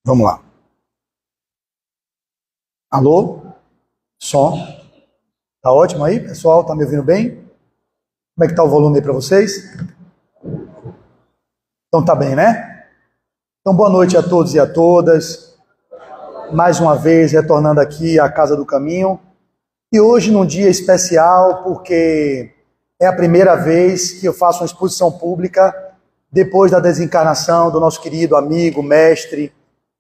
Vamos lá. Alô? Som? Tá ótimo aí, pessoal? Tá me ouvindo bem? Como é que tá o volume aí para vocês? Então tá bem, né? Então boa noite a todos e a todas. Mais uma vez retornando aqui à Casa do Caminho. E hoje num dia especial, porque é a primeira vez que eu faço uma exposição pública depois da desencarnação do nosso querido amigo, mestre,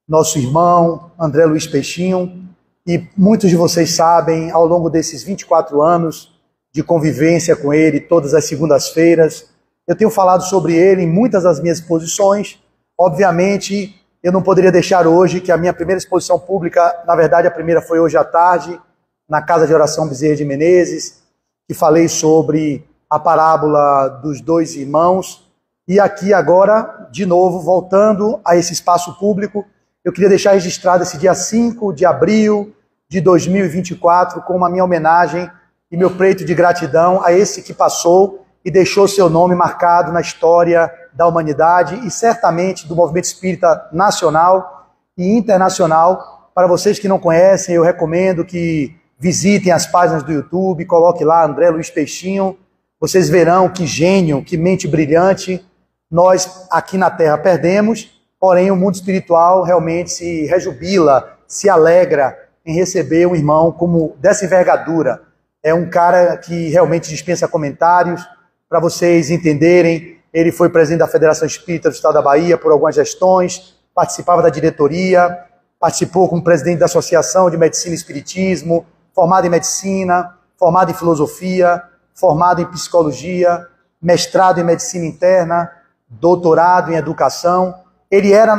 nosso irmão, André Luiz Peixinho. E muitos de vocês sabem, ao longo desses 24 anos de convivência com ele, todas as segundas-feiras, eu tenho falado sobre ele em muitas das minhas exposições. Obviamente, eu não poderia deixar hoje que a minha primeira exposição pública, na verdade a primeira foi hoje à tarde, na Casa de Oração Bezerra de Menezes, que falei sobre a parábola dos dois irmãos. E aqui agora, de novo, voltando a esse espaço público, eu queria deixar registrado esse dia 5 de abril de 2024 como a minha homenagem e meu preito de gratidão a esse que passou e deixou seu nome marcado na história da humanidade e certamente do movimento espírita nacional e internacional. Para vocês que não conhecem, eu recomendo que visitem as páginas do YouTube, coloque lá André Luiz Peixinho, vocês verão que gênio, que mente brilhante nós aqui na Terra perdemos. Porém, o mundo espiritual realmente se rejubila, se alegra em receber um irmão como dessa envergadura. É um cara que realmente dispensa comentários. Para vocês entenderem, ele foi presidente da Federação Espírita do Estado da Bahia por algumas gestões, participava da diretoria, participou como presidente da Associação de Medicina e Espiritismo, formado em Medicina, formado em Filosofia, formado em Psicologia, mestrado em Medicina Interna, doutorado em Educação. Ele era,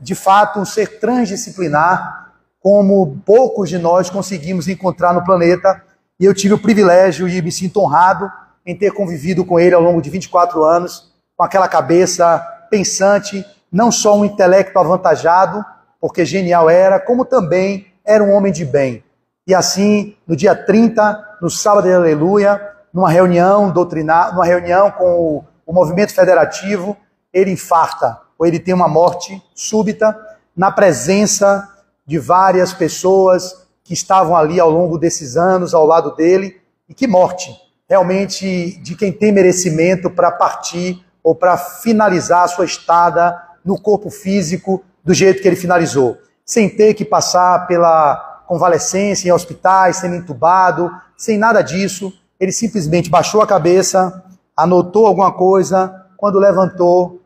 de fato, um ser transdisciplinar, como poucos de nós conseguimos encontrar no planeta, e eu tive o privilégio e me sinto honrado em ter convivido com ele ao longo de 24 anos, com aquela cabeça pensante, não só um intelecto avantajado, porque genial era, como também era um homem de bem. E assim, no dia 30, no sábado de Aleluia, numa reunião doutrinária, numa reunião com o movimento federativo, ele infarta, ou ele tem uma morte súbita, na presença de várias pessoas que estavam ali ao longo desses anos ao lado dele. E que morte, realmente, de quem tem merecimento para partir ou para finalizar a sua estada no corpo físico do jeito que ele finalizou, sem ter que passar pela convalescência em hospitais, sendo entubado, sem nada disso. Ele simplesmente baixou a cabeça, anotou alguma coisa, quando levantou,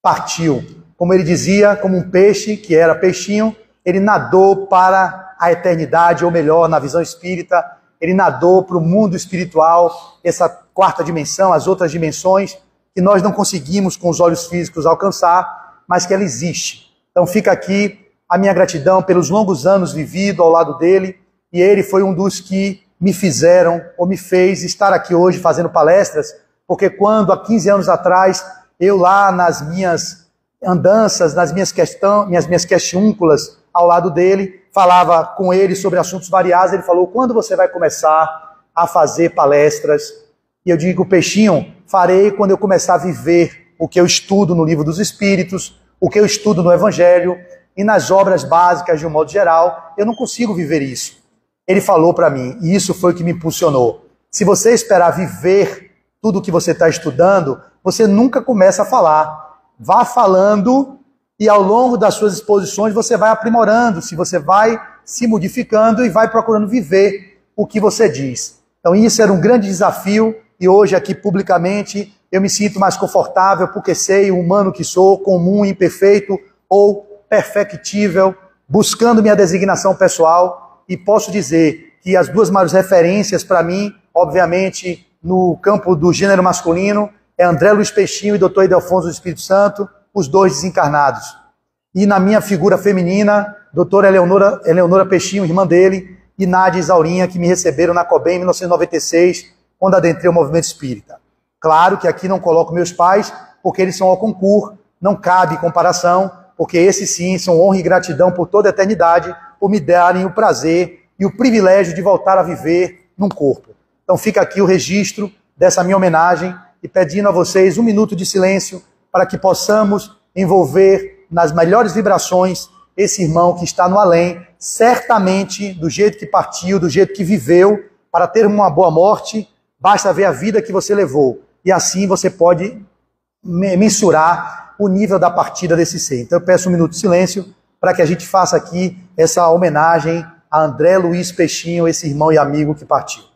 partiu. Como ele dizia, como um peixe, que era peixinho, ele nadou para a eternidade, ou melhor, na visão espírita, ele nadou para o mundo espiritual, essa quarta dimensão, as outras dimensões, que nós não conseguimos com os olhos físicos alcançar, mas que ela existe. Então fica aqui a minha gratidão pelos longos anos vividos ao lado dele, e ele foi um dos que me fizeram, ou me fez estar aqui hoje fazendo palestras, porque quando, há 15 anos atrás, eu lá nas minhas andanças, nas minhas questiúnculas ao lado dele, falava com ele sobre assuntos variados, ele falou: quando você vai começar a fazer palestras? E eu digo: Peixinho, farei quando eu começar a viver o que eu estudo no Livro dos Espíritos, o que eu estudo no Evangelho e nas obras básicas de um modo geral. Eu não consigo viver isso. Ele falou para mim, e isso foi o que me impulsionou: se você esperar viver tudo o que você está estudando, você nunca começa a falar. Vá falando e ao longo das suas exposições você vai aprimorando-se, você vai se modificando e vai procurando viver o que você diz. Então isso era um grande desafio e hoje aqui publicamente eu me sinto mais confortável porque sei o humano que sou, comum, imperfeito ou perfectível, buscando minha designação pessoal, e posso dizer que as duas maiores referências para mim, obviamente, no campo do gênero masculino, é André Luiz Peixinho e Dr. Idelfonso do Espírito Santo, os dois desencarnados. E na minha figura feminina, doutora Eleonora Peixinho, irmã dele, e Nádia Isaurinha, que me receberam na COBEM em 1996, quando adentrei o movimento espírita. Claro que aqui não coloco meus pais, porque eles são ao concurso, não cabe comparação, porque esses sim são honra e gratidão por toda a eternidade, por me darem o prazer e o privilégio de voltar a viver num corpo. Então fica aqui o registro dessa minha homenagem, e pedindo a vocês um minuto de silêncio para que possamos envolver nas melhores vibrações, esse irmão que está no além, certamente, do jeito que partiu, do jeito que viveu, para ter uma boa morte, basta ver a vida que você levou. E assim você pode mensurar o nível da partida desse ser. Então eu peço um minuto de silêncio para que a gente faça aqui essa homenagem a André Luiz Peixinho, esse irmão e amigo que partiu.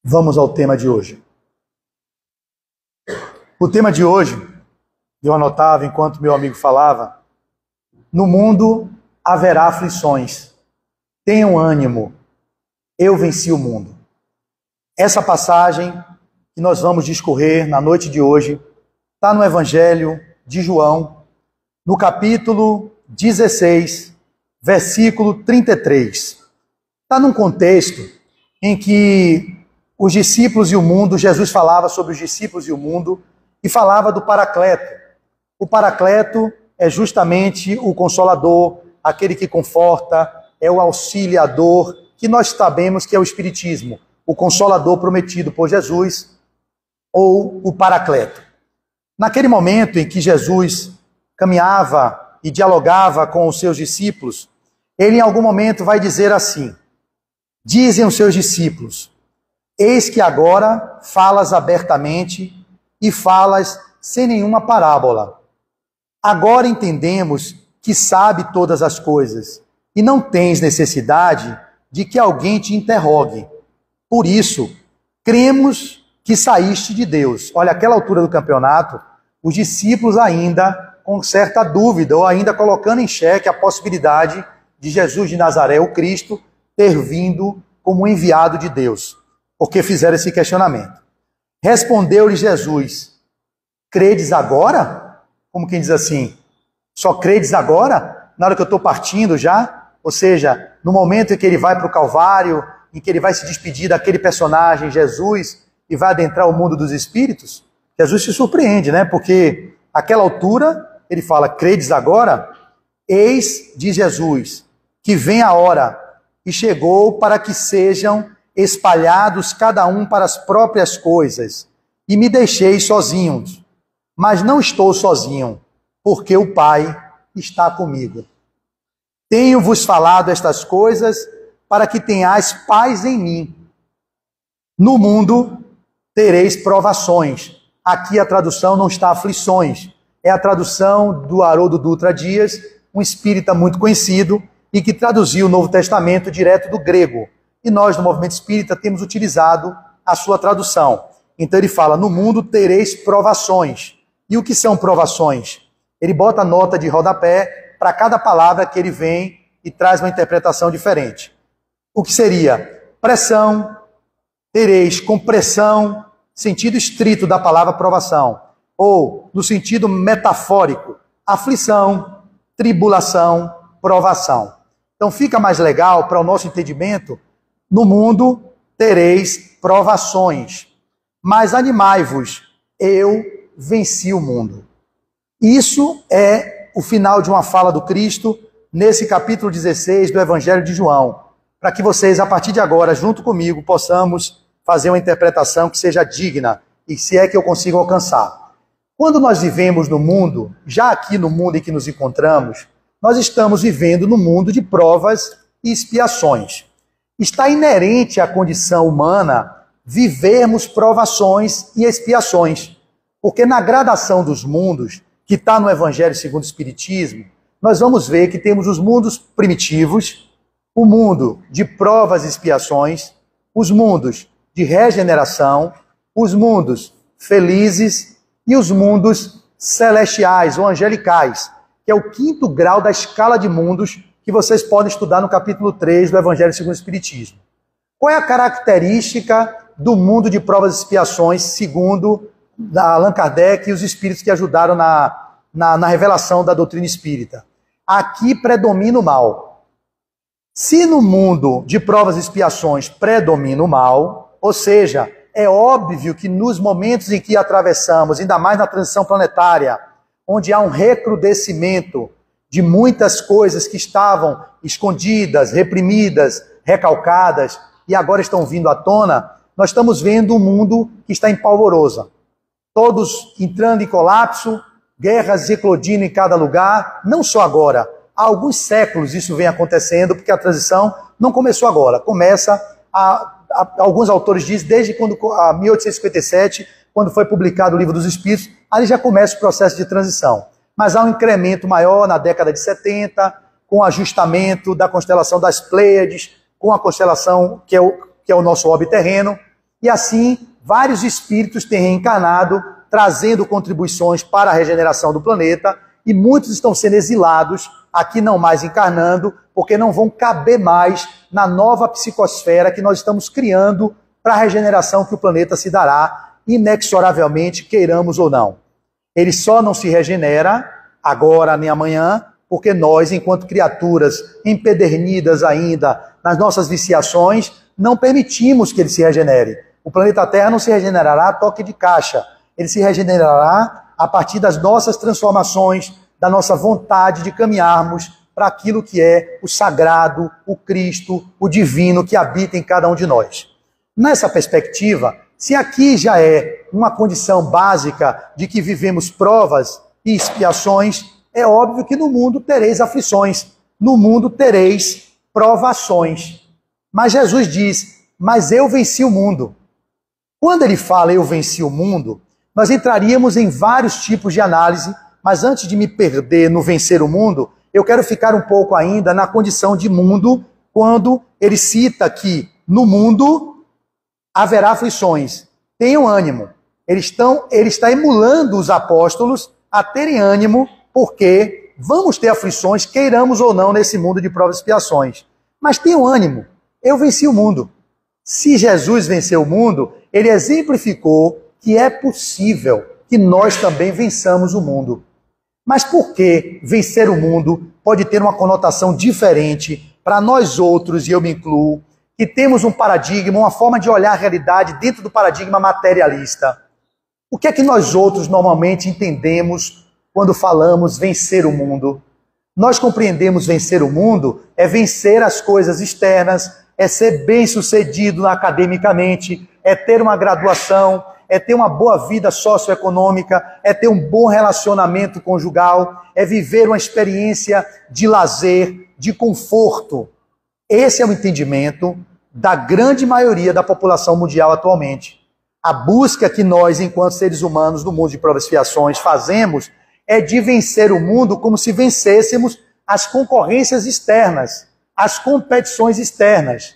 Vamos ao tema de hoje. O tema de hoje, eu anotava enquanto meu amigo falava: no mundo haverá aflições, tenham ânimo, eu venci o mundo. Essa passagem que nós vamos discorrer na noite de hoje está no Evangelho de João, no capítulo 16, versículo 33. Está num contexto em que os discípulos e o mundo, Jesus falava sobre os discípulos e o mundo e falava do Paracleto. O Paracleto é justamente o Consolador, aquele que conforta, é o auxiliador, que nós sabemos que é o Espiritismo, o Consolador prometido por Jesus, ou o Paracleto. Naquele momento em que Jesus caminhava e dialogava com os seus discípulos, ele em algum momento vai dizer assim: dizem os seus discípulos: eis que agora falas abertamente e falas sem nenhuma parábola. Agora entendemos que sabe todas as coisas e não tens necessidade de que alguém te interrogue. Por isso, cremos que saíste de Deus. Olha, àquela altura do campeonato, os discípulos ainda com certa dúvida ou ainda colocando em xeque a possibilidade de Jesus de Nazaré, o Cristo, ter vindo como enviado de Deus, porque fizeram esse questionamento. Respondeu-lhe Jesus: credes agora? Como quem diz assim, só credes agora? Na hora que eu estou partindo já? Ou seja, no momento em que ele vai para o Calvário, em que ele vai se despedir daquele personagem, Jesus, e vai adentrar o mundo dos espíritos, Jesus se surpreende, né? Porque àquela altura, ele fala: credes agora? Eis, diz Jesus, que vem a hora, e chegou para que sejam espalhados cada um para as próprias coisas, e me deixei sozinhos. Mas não estou sozinho, porque o Pai está comigo. Tenho-vos falado estas coisas para que tenhais paz em mim. No mundo tereis provações. Aqui a tradução não está aflições. É a tradução do Haroldo Dutra Dias, um espírita muito conhecido e que traduziu o Novo Testamento direto do grego. E nós, no Movimento Espírita, temos utilizado a sua tradução. Então ele fala: no mundo tereis provações. E o que são provações? Ele bota nota de rodapé para cada palavra que ele vem e traz uma interpretação diferente. O que seria? Pressão, tereis compressão, sentido estrito da palavra provação. Ou, no sentido metafórico, aflição, tribulação, provação. Então fica mais legal para o nosso entendimento: no mundo tereis provações, mas animai-vos, eu venci o mundo. Isso é o final de uma fala do Cristo nesse capítulo 16 do Evangelho de João, para que vocês, a partir de agora, junto comigo, possamos fazer uma interpretação que seja digna e se é que eu consigo alcançar. Quando nós vivemos no mundo, já aqui no mundo em que nos encontramos, nós estamos vivendo no mundo de provas e expiações. Está inerente à condição humana vivermos provações e expiações, porque na gradação dos mundos, que está no Evangelho segundo o Espiritismo, nós vamos ver que temos os mundos primitivos, o mundo de provas e expiações, os mundos de regeneração, os mundos felizes e os mundos celestiais ou angelicais, que é o 5º grau da escala de mundos que vocês podem estudar no capítulo 3 do Evangelho segundo o Espiritismo. Qual é a característica do mundo de provas e expiações, segundo Allan Kardec e os espíritos que ajudaram na revelação da doutrina espírita? Aqui predomina o mal. Se no mundo de provas e expiações predomina o mal, ou seja, é óbvio que nos momentos em que atravessamos, ainda mais na transição planetária, onde há um recrudescimento de muitas coisas que estavam escondidas, reprimidas, recalcadas, e agora estão vindo à tona, nós estamos vendo um mundo que está em polvorosa. Todos entrando em colapso, guerras eclodindo em cada lugar, não só agora. Há alguns séculos isso vem acontecendo, porque a transição não começou agora. Começa, alguns autores dizem, desde 1857, quando foi publicado o Livro dos Espíritos, ali já começa o processo de transição. Mas há um incremento maior na década de 70, com o ajustamento da constelação das Pleiades, com a constelação que é o nosso orbe terreno, e assim vários espíritos têm reencarnado, trazendo contribuições para a regeneração do planeta, e muitos estão sendo exilados, aqui não mais encarnando, porque não vão caber mais na nova psicosfera que nós estamos criando para a regeneração que o planeta se dará, inexoravelmente, queiramos ou não. Ele só não se regenera agora nem amanhã, porque nós, enquanto criaturas empedernidas ainda nas nossas viciações, não permitimos que ele se regenere. O planeta Terra não se regenerará a toque de caixa. Ele se regenerará a partir das nossas transformações, da nossa vontade de caminharmos para aquilo que é o sagrado, o Cristo, o divino que habita em cada um de nós. Nessa perspectiva, se aqui já é uma condição básica de que vivemos provas e expiações, é óbvio que no mundo tereis aflições, no mundo tereis provações. Mas Jesus diz, mas eu venci o mundo. Quando ele fala eu venci o mundo, nós entraríamos em vários tipos de análise, mas antes de me perder no vencer o mundo, eu quero ficar um pouco ainda na condição de mundo, quando ele cita que no mundo haverá aflições. Tenham ânimo. Ele está emulando os apóstolos a terem ânimo, porque vamos ter aflições, queiramos ou não, nesse mundo de provas e expiações. Mas tenham ânimo. Eu venci o mundo. Se Jesus venceu o mundo, ele exemplificou que é possível que nós também vençamos o mundo. Mas por que vencer o mundo pode ter uma conotação diferente para nós outros, e eu me incluo, que temos um paradigma, uma forma de olhar a realidade dentro do paradigma materialista? O que é que nós outros normalmente entendemos quando falamos vencer o mundo? Nós compreendemos vencer o mundo é vencer as coisas externas, é ser bem-sucedido academicamente, é ter uma graduação, é ter uma boa vida socioeconômica, é ter um bom relacionamento conjugal, é viver uma experiência de lazer, de conforto. Esse é o entendimento da grande maioria da população mundial atualmente. A busca que nós, enquanto seres humanos, no mundo de provas e expiações, fazemos é de vencer o mundo como se vencêssemos as concorrências externas, as competições externas,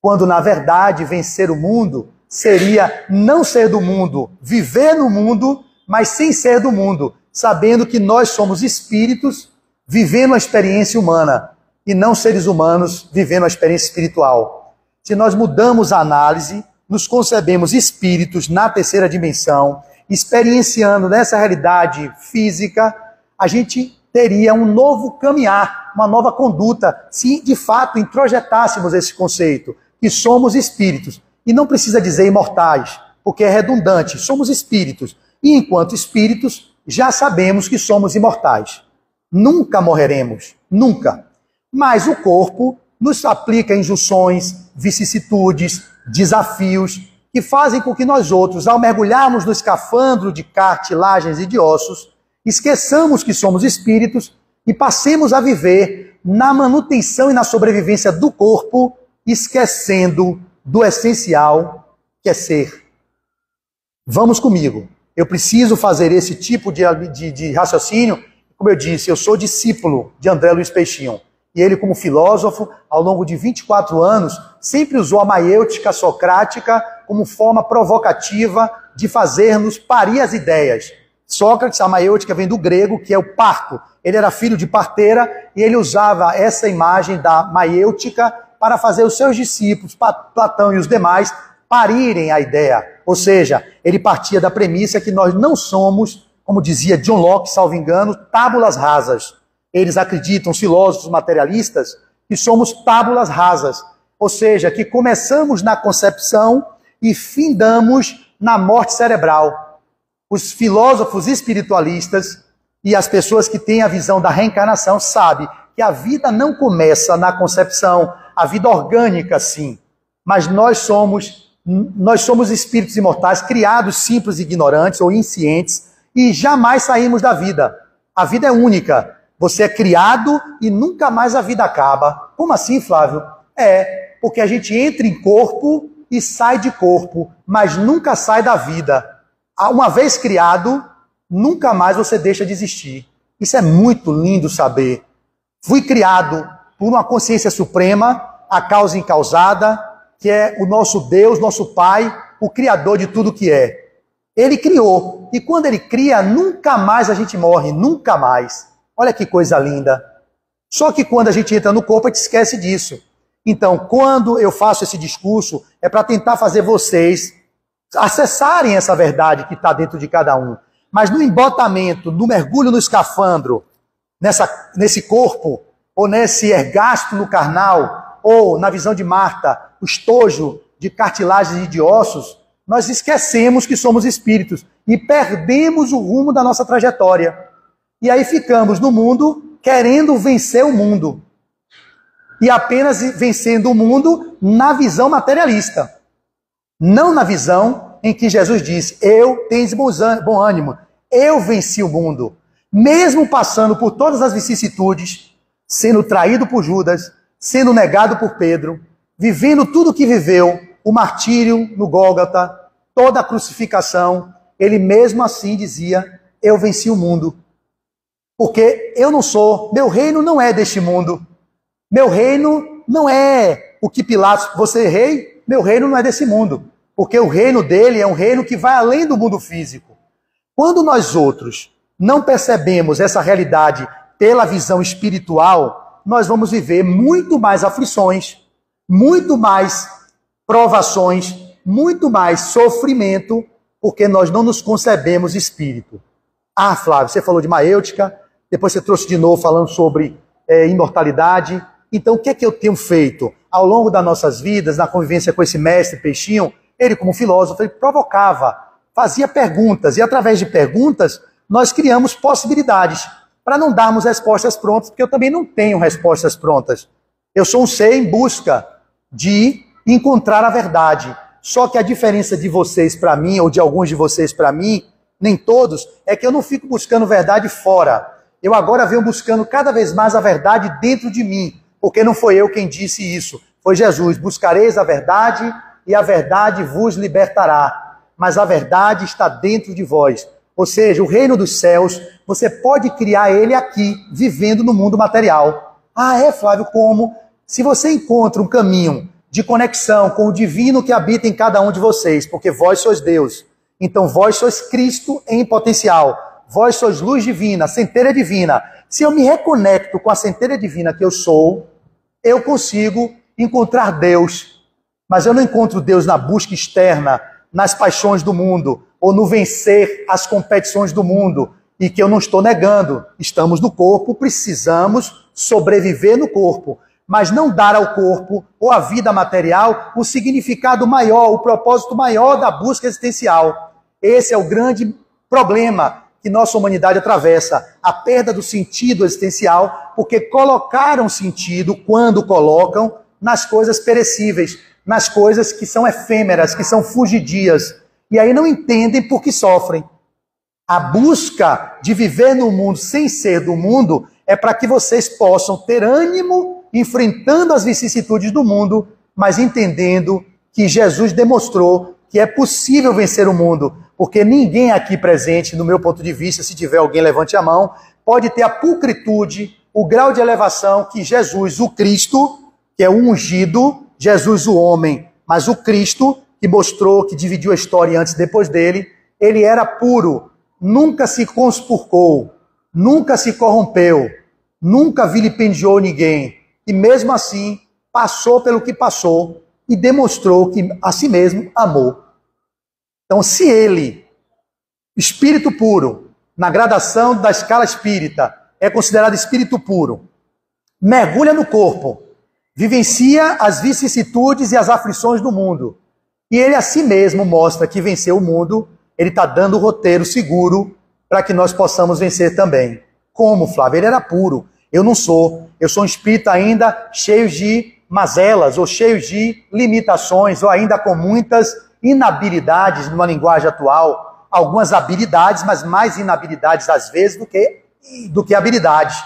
quando, na verdade, vencer o mundo seria não ser do mundo, viver no mundo, mas sem ser do mundo, sabendo que nós somos espíritos vivendo a experiência humana e não seres humanos vivendo a experiência espiritual. Se nós mudamos a análise, nos concebemos espíritos na terceira dimensão, experienciando nessa realidade física, a gente teria um novo caminhar, uma nova conduta, se de fato introjetássemos esse conceito, que somos espíritos. E não precisa dizer imortais, porque é redundante, somos espíritos. E enquanto espíritos, já sabemos que somos imortais. Nunca morreremos, nunca. Mas o corpo nos aplica injunções, vicissitudes, desafios, que fazem com que nós outros, ao mergulharmos no escafandro de cartilagens e de ossos, esqueçamos que somos espíritos e passemos a viver na manutenção e na sobrevivência do corpo, esquecendo do essencial, que é ser. Vamos comigo. Eu preciso fazer esse tipo de raciocínio. Como eu disse, eu sou discípulo de André Luiz Peixinho. e ele, como filósofo, ao longo de 24 anos, sempre usou a maiêutica socrática como forma provocativa de fazer-nos parir as ideias. Sócrates, a maiêutica vem do grego, que é o parto. Ele era filho de parteira e ele usava essa imagem da maiêutica para fazer os seus discípulos, Platão e os demais, parirem a ideia. Ou seja, ele partia da premissa que nós não somos, como dizia John Locke, salvo engano, tábulas rasas. Eles acreditam, os filósofos materialistas, que somos tábulas rasas. Ou seja, que começamos na concepção e findamos na morte cerebral. Os filósofos espiritualistas e as pessoas que têm a visão da reencarnação sabem que a vida não começa na concepção, a vida orgânica sim, mas nós somos espíritos imortais, criados simples, ignorantes ou inscientes, e jamais saímos da vida. A vida é única. Você é criado e nunca mais a vida acaba. Como assim, Flávio? Porque a gente entra em corpo e sai de corpo, mas nunca sai da vida. Uma vez criado, nunca mais você deixa de existir. Isso é muito lindo saber. Fui criado por uma consciência suprema, a causa incausada, que é o nosso Deus, nosso Pai, o Criador de tudo que é. Ele criou. E quando ele cria, nunca mais a gente morre, nunca mais. Olha que coisa linda. Só que quando a gente entra no corpo, a gente esquece disso. Então, quando eu faço esse discurso, é para tentar fazer vocês acessarem essa verdade que está dentro de cada um. Mas no embotamento, no mergulho no escafandro, nesse corpo, ou nesse ergástulo no carnal, ou na visão de Marta, o estojo de cartilagens e de ossos, nós esquecemos que somos espíritos e perdemos o rumo da nossa trajetória. E aí ficamos no mundo querendo vencer o mundo. E apenas vencendo o mundo na visão materialista. Não na visão em que Jesus diz, eu tenho bom ânimo, eu venci o mundo. Mesmo passando por todas as vicissitudes, sendo traído por Judas, sendo negado por Pedro, vivendo tudo o que viveu, o martírio no Gólgota, toda a crucificação, ele mesmo assim dizia, eu venci o mundo. Porque eu não sou, meu reino não é deste mundo. Meu reino não é o que Pilatos, você é rei, meu reino não é desse mundo. Porque o reino dele é um reino que vai além do mundo físico. Quando nós outros não percebemos essa realidade pela visão espiritual, nós vamos viver muito mais aflições, muito mais provações, muito mais sofrimento, porque nós não nos concebemos espírito. Ah, Flávio, você falou de maiêutica, depois você trouxe de novo falando sobre imortalidade. Então, o que é que eu tenho feito? Ao longo das nossas vidas, na convivência com esse mestre Peixinho, ele como filósofo, ele provocava, fazia perguntas, e através de perguntas, nós criamos possibilidades, para não darmos respostas prontas, porque eu também não tenho respostas prontas. Eu sou um ser em busca de encontrar a verdade. Só que a diferença de vocês para mim, ou de alguns de vocês para mim, nem todos, é que eu não fico buscando verdade fora. Eu agora venho buscando cada vez mais a verdade dentro de mim, porque não foi eu quem disse isso, foi Jesus. Buscareis a verdade e a verdade vos libertará. Mas a verdade está dentro de vós. Ou seja, o reino dos céus, você pode criar ele aqui, vivendo no mundo material. Ah, é, Flávio, como? Se você encontra um caminho de conexão com o divino que habita em cada um de vocês, porque vós sois Deus. Então vós sois Cristo em potencial. Vós sois luz divina, centelha divina. Se eu me reconecto com a centelha divina que eu sou, eu consigo encontrar Deus. Mas eu não encontro Deus na busca externa, nas paixões do mundo, ou no vencer as competições do mundo, e que eu não estou negando. Estamos no corpo, precisamos sobreviver no corpo, mas não dar ao corpo ou à vida material o significado maior, o propósito maior da busca existencial. Esse é o grande problema que nossa humanidade atravessa, a perda do sentido existencial, porque colocaram sentido, quando colocam, nas coisas perecíveis, nas coisas que são efêmeras, que são fugidias, e aí não entendem por que sofrem. A busca de viver no mundo sem ser do mundo é para que vocês possam ter ânimo enfrentando as vicissitudes do mundo, mas entendendo que Jesus demonstrou que é possível vencer o mundo, porque ninguém aqui presente, no meu ponto de vista, se tiver alguém levante a mão, pode ter a pulcritude o grau de elevação que Jesus, o Cristo, que é o ungido, Jesus o homem, mas o Cristo, que mostrou, que dividiu a história antes e depois dele, ele era puro, nunca se conspurcou, nunca se corrompeu, nunca vilipendiou ninguém, e mesmo assim passou pelo que passou e demonstrou que a si mesmo amou. Então, se ele, espírito puro, na gradação da escala espírita, é considerado espírito puro, mergulha no corpo, vivencia as vicissitudes e as aflições do mundo, e ele a si mesmo mostra que venceu o mundo, ele está dando o roteiro seguro para que nós possamos vencer também. Como, Flávio? Ele era puro. Eu não sou. Eu sou um espírito ainda cheio de mazelas, ou cheio de limitações, ou ainda com muitas inabilidades numa linguagem atual. Algumas habilidades, mas mais inabilidades às vezes do que habilidades.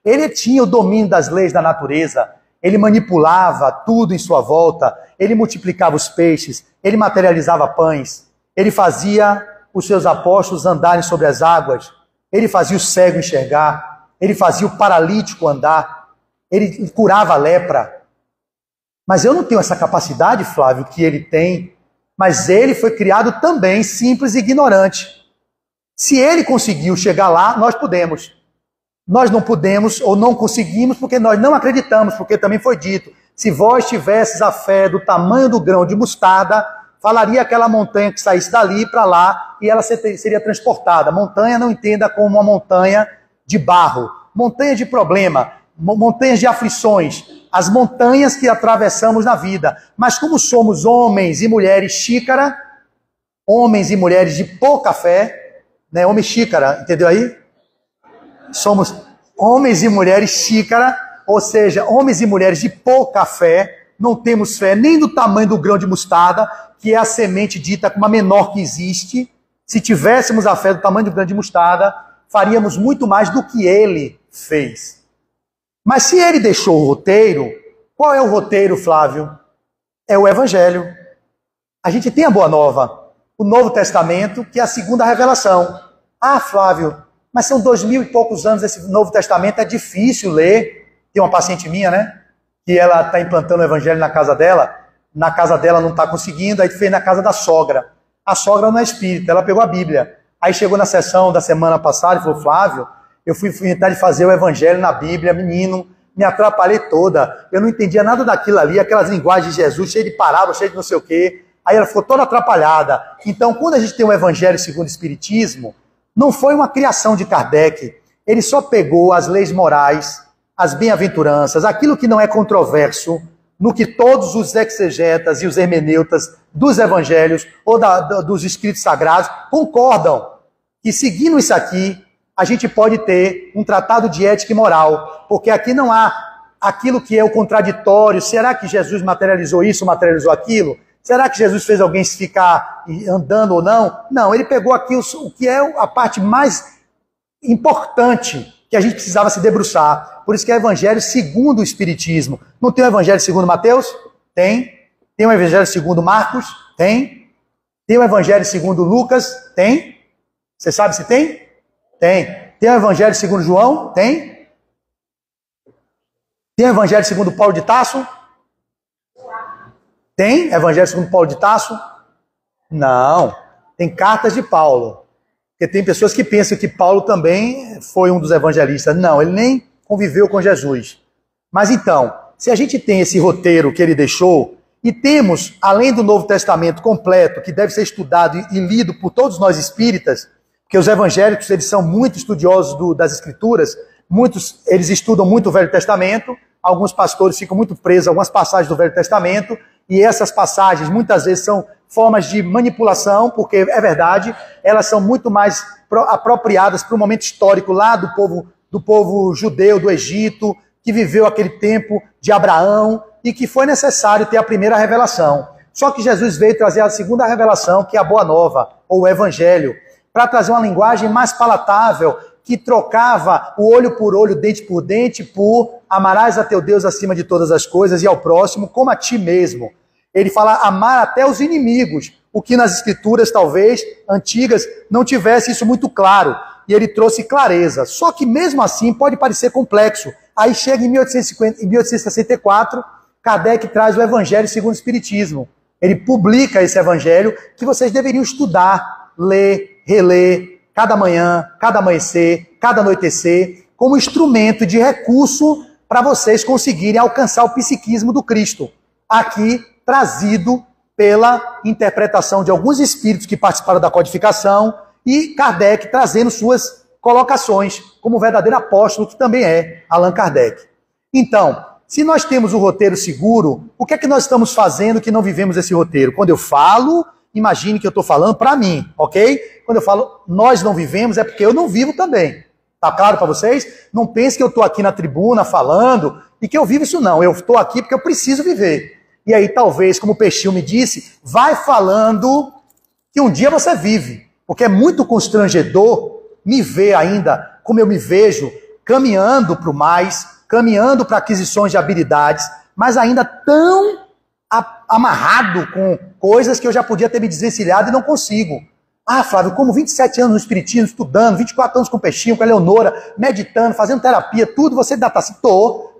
Ele tinha o domínio das leis da natureza. Ele manipulava tudo em sua volta. Ele multiplicava os peixes. Ele materializava pães. Ele fazia os seus apóstolos andarem sobre as águas. Ele fazia o cego enxergar. Ele fazia o paralítico andar. Ele curava a lepra. Mas eu não tenho essa capacidade, Flávio, que ele tem. Mas ele foi criado também simples e ignorante. Se ele conseguiu chegar lá, nós podemos. Nós não podemos ou não conseguimos porque nós não acreditamos, porque também foi dito, se vós tivesses a fé do tamanho do grão de mostarda, falaria aquela montanha que saísse dali para lá e ela seria transportada. Montanha não entenda como uma montanha de barro, montanha de problema, montanhas de aflições, as montanhas que atravessamos na vida. Mas como somos homens e mulheres xícara, homens e mulheres de pouca fé, né? Homem xícara, entendeu aí? Somos homens e mulheres xícara, ou seja, homens e mulheres de pouca fé, não temos fé nem do tamanho do grão de mostarda, que é a semente dita como a menor que existe. Se tivéssemos a fé do tamanho do grão de mostarda, faríamos muito mais do que ele fez. Mas se ele deixou o roteiro, qual é o roteiro, Flávio? É o Evangelho. A gente tem a Boa Nova, o Novo Testamento, que é a segunda revelação. Ah, Flávio, mas são 2000 e poucos anos esse Novo Testamento, é difícil ler. Tem uma paciente minha, né? Que ela está implantando o Evangelho na casa dela não está conseguindo, aí fez na casa da sogra. A sogra não é espírita, ela pegou a Bíblia. Aí chegou na sessão da semana passada e falou, Flávio, eu fui tentar de fazer o Evangelho na Bíblia, menino, me atrapalhei toda. Eu não entendia nada daquilo ali, aquelas linguagens de Jesus, cheio de parábola, cheio de não sei o quê. Aí ela ficou toda atrapalhada. Então, quando a gente tem o Evangelho segundo o Espiritismo, não foi uma criação de Kardec. Ele só pegou as leis morais, as bem-aventuranças, aquilo que não é controverso, no que todos os exegetas e os hermeneutas dos evangelhos ou dos escritos sagrados concordam. E seguindo isso aqui, a gente pode ter um tratado de ética e moral, porque aqui não há aquilo que é o contraditório. Será que Jesus materializou isso, materializou aquilo? Será que Jesus fez alguém ficar andando ou não? Não, ele pegou aqui o que é a parte mais importante que a gente precisava se debruçar. Por isso que é o Evangelho segundo o Espiritismo. Não tem o Evangelho segundo Mateus? Tem. Tem o Evangelho segundo Marcos? Tem. Tem o Evangelho segundo Lucas? Tem. Você sabe se tem? Tem. Tem o Evangelho segundo João? Tem. Tem o Evangelho segundo Paulo de Tarso? Tem Evangelho segundo Paulo de Tarso? Não. Tem cartas de Paulo. Porque tem pessoas que pensam que Paulo também foi um dos evangelistas. Não, ele nem conviveu com Jesus. Mas então, se a gente tem esse roteiro que ele deixou, e temos, além do Novo Testamento completo, que deve ser estudado e lido por todos nós espíritas, porque os evangélicos eles são muito estudiosos das Escrituras, muitos eles estudam muito o Velho Testamento, alguns pastores ficam muito presos a algumas passagens do Velho Testamento, e essas passagens muitas vezes são formas de manipulação, porque é verdade, elas são muito mais apropriadas para o momento histórico lá do povo judeu do Egito, que viveu aquele tempo de Abraão, e que foi necessário ter a primeira revelação. Só que Jesus veio trazer a segunda revelação, que é a Boa Nova, ou o Evangelho, para trazer uma linguagem mais palatável, que trocava o olho por olho, dente por dente, por amarás a teu Deus acima de todas as coisas e ao próximo como a ti mesmo. Ele fala amar até os inimigos, o que nas escrituras, talvez, antigas, não tivesse isso muito claro. E ele trouxe clareza. Só que mesmo assim pode parecer complexo, Aí chega em 1864, Kardec traz o Evangelho segundo o Espiritismo. Ele publica esse Evangelho que vocês deveriam estudar, ler, reler, cada manhã, cada amanhecer, cada anoitecer, como instrumento de recurso para vocês conseguirem alcançar o psiquismo do Cristo. Aqui trazido pela interpretação de alguns espíritos que participaram da codificação e Kardec trazendo suas colocações, como verdadeiro apóstolo que também é Allan Kardec. Então, se nós temos o roteiro seguro, o que é que nós estamos fazendo que não vivemos esse roteiro? Quando eu falo, imagine que eu estou falando para mim, ok? Quando eu falo nós não vivemos, é porque eu não vivo também. Tá claro para vocês? Não pense que eu estou aqui na tribuna falando e que eu vivo isso não. Eu estou aqui porque eu preciso viver. E aí talvez, como o Peixinho me disse, vai falando que um dia você vive. Porque é muito constrangedor me ver ainda como eu me vejo caminhando para o mais, caminhando para aquisições de habilidades, mas ainda tão amarrado com coisas que eu já podia ter me desvencilhado e não consigo. Ah, Flávio, como 27 anos no Espiritismo, estudando, 24 anos com o Peixinho, com a Leonora, meditando, fazendo terapia, tudo, você ainda está assim,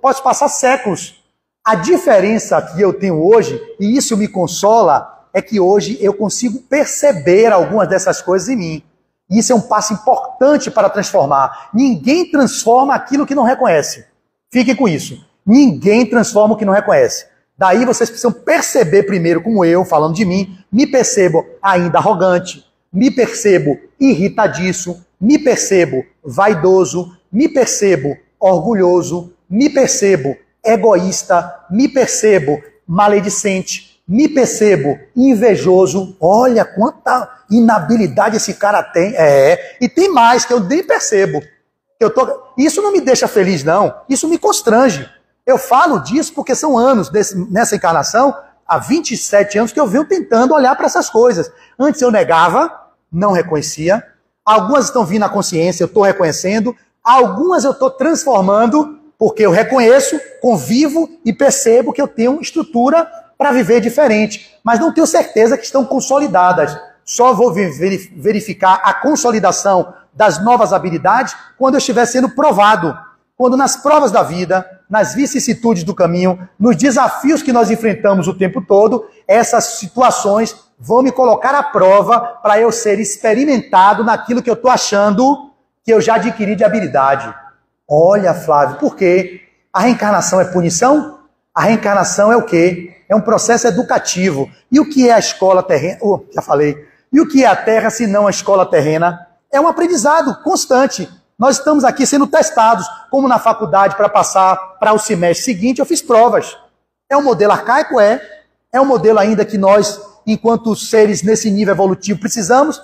pode passar séculos. A diferença que eu tenho hoje, e isso me consola, é que hoje eu consigo perceber algumas dessas coisas em mim. E isso é um passo importante para transformar. Ninguém transforma aquilo que não reconhece. Fiquem com isso. Ninguém transforma o que não reconhece. Daí vocês precisam perceber primeiro, como eu, falando de mim, me percebo ainda arrogante, me percebo irritadiço, me percebo vaidoso, me percebo orgulhoso, me percebo egoísta, me percebo maledicente, me percebo invejoso. Olha quanta inabilidade esse cara tem. E tem mais que eu nem percebo. Isso não me deixa feliz, não. Isso me constrange. Eu falo disso porque são anos nessa encarnação, há 27 anos que eu venho tentando olhar para essas coisas. Antes eu negava, não reconhecia. Algumas estão vindo à consciência, eu estou reconhecendo. Algumas eu estou transformando, porque eu reconheço, convivo e percebo que eu tenho estrutura para viver diferente. Mas não tenho certeza que estão consolidadas. Só vou verificar a consolidação das novas habilidades quando eu estiver sendo provado. Quando nas provas da vida, nas vicissitudes do caminho, nos desafios que nós enfrentamos o tempo todo, essas situações vão me colocar à prova para eu ser experimentado naquilo que eu estou achando que eu já adquiri de habilidade. Olha, Flávio, por quê? A reencarnação é punição? A reencarnação é o quê? É um processo educativo. E o que é a escola terrena? Já falei. E o que é a Terra, se não a escola terrena? É um aprendizado constante. Nós estamos aqui sendo testados, como na faculdade, para passar para o semestre seguinte, eu fiz provas. É um modelo arcaico? É um modelo ainda que nós, enquanto seres nesse nível evolutivo, precisamos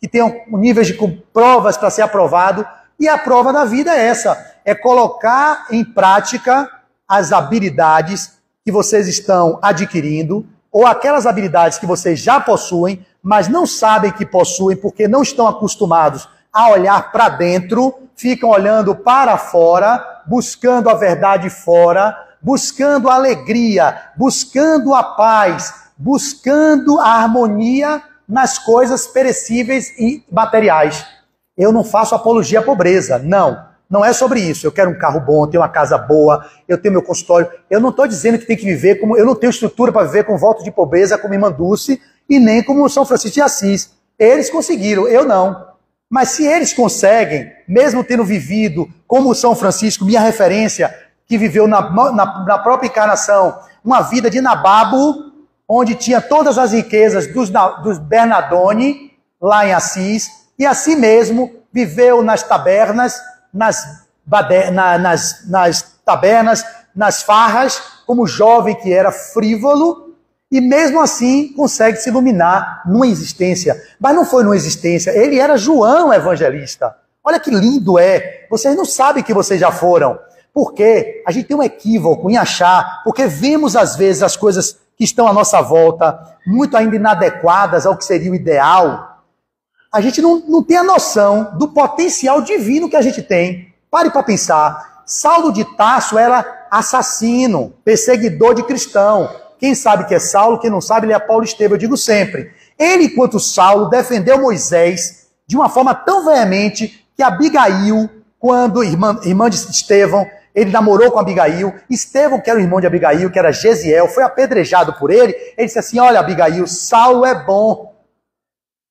que tenham níveis de provas para ser aprovado. E a prova da vida é essa, é colocar em prática as habilidades que vocês estão adquirindo, ou aquelas habilidades que vocês já possuem, mas não sabem que possuem porque não estão acostumados a olhar para dentro, ficam olhando para fora, buscando a verdade fora, buscando a alegria, buscando a paz, buscando a harmonia nas coisas perecíveis e materiais. Eu não faço apologia à pobreza, não é sobre isso. Eu quero um carro bom, tenho uma casa boa, eu tenho meu consultório. Eu não estou dizendo que tem que viver como... Eu não tenho estrutura para viver com voto de pobreza como Irmã Dulce e nem como São Francisco de Assis. Eles conseguiram, eu não. Mas se eles conseguem, mesmo tendo vivido como São Francisco, minha referência, que viveu na própria encarnação, uma vida de nababo, onde tinha todas as riquezas dos Bernardoni, lá em Assis, e assim mesmo viveu nas tabernas, nas tabernas, nas farras, como jovem que era frívolo, e mesmo assim consegue se iluminar numa existência. Mas não foi numa existência, ele era João Evangelista. Olha que lindo é. Vocês não sabem que vocês já foram. Porque a gente tem um equívoco em achar, porque vemos às vezes as coisas que estão à nossa volta muito ainda inadequadas ao que seria o ideal. A gente não tem a noção do potencial divino que a gente tem. Pare para pensar. Saulo de Tarso era assassino, perseguidor de cristão. Quem sabe que é Saulo, quem não sabe, ele é Paulo Estevam, eu digo sempre. Ele, enquanto Saulo, defendeu Moisés de uma forma tão veemente que Abigail, quando irmã de Estevão, ele namorou com Abigail. Estevão, que era o irmão de Abigail, que era Gesiel, foi apedrejado por ele. Ele disse assim, olha Abigail, Saulo é bom.